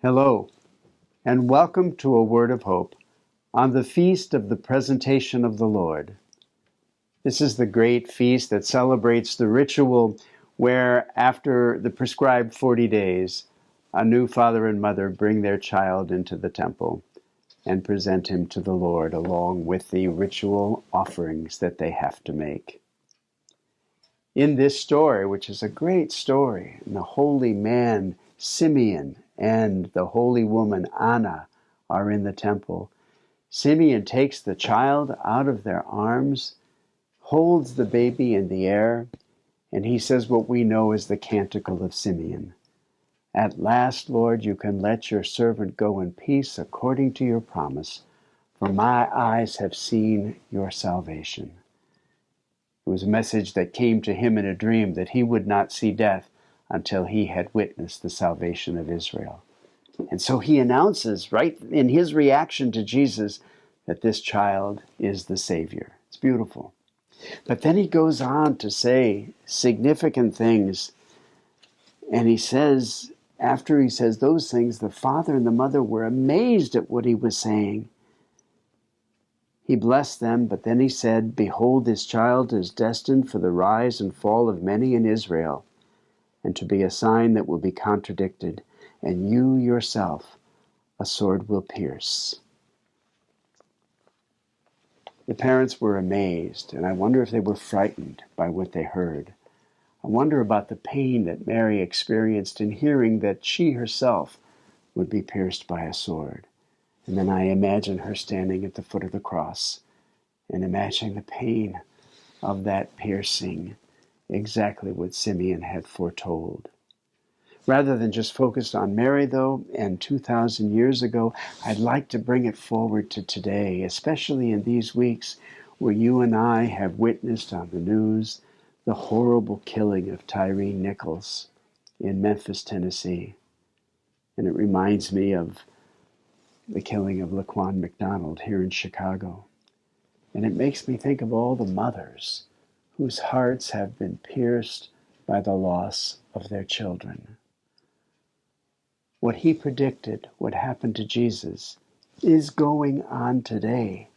Hello, and welcome to a word of hope on the feast of the presentation of the Lord. This is the great feast that celebrates the ritual where, after the prescribed 40 days, a new father and mother bring their child into the temple and present him to the Lord along with the ritual offerings that they have to make. In this story, which is a great story, the holy man Simeon and the holy woman Anna are in the temple. Simeon takes the child out of their arms, holds the baby in the air, and he says what we know as the Canticle of Simeon. At last, Lord, you can let your servant go in peace according to your promise, for my eyes have seen your salvation. It was a message that came to him in a dream that he would not see death until he had witnessed the salvation of Israel. And so he announces, right in his reaction to Jesus, that this child is the Savior. It's beautiful. But then he goes on to say significant things. And he says, after he says those things, the father and the mother were amazed at what he was saying. He blessed them, but then he said, "Behold, this child is destined for the rise and fall of many in Israel, and to be a sign that will be contradicted, and you yourself a sword will pierce." The parents were amazed, and I wonder if they were frightened by what they heard. I wonder about the pain that Mary experienced in hearing that she herself would be pierced by a sword. And then I imagine her standing at the foot of the cross and imagining the pain of that piercing, exactly what Simeon had foretold. Rather than just focus on Mary, though, and 2,000 years ago, I'd like to bring it forward to today, especially in these weeks where you and I have witnessed on the news the horrible killing of Tyree Nichols in Memphis, Tennessee. And it reminds me of the killing of Laquan McDonald here in Chicago. And it makes me think of all the mothers whose hearts have been pierced by the loss of their children. What he predicted would happen to Jesus is going on today.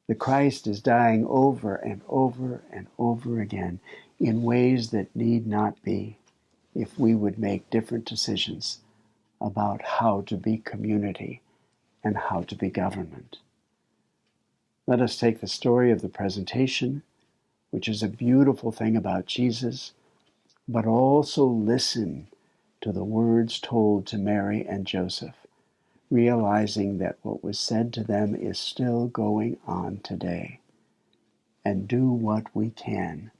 The Christ is dying over and over and over again in ways that need not be if we would make different decisions about how to be community and how to be government. Let us take the story of the presentation, which is a beautiful thing about Jesus, but also listen to the words told to Mary and Joseph, realizing that what was said to them is still going on today, and do what we can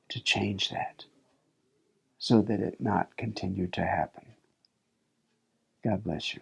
to change that so that it not continue to happen. God bless you.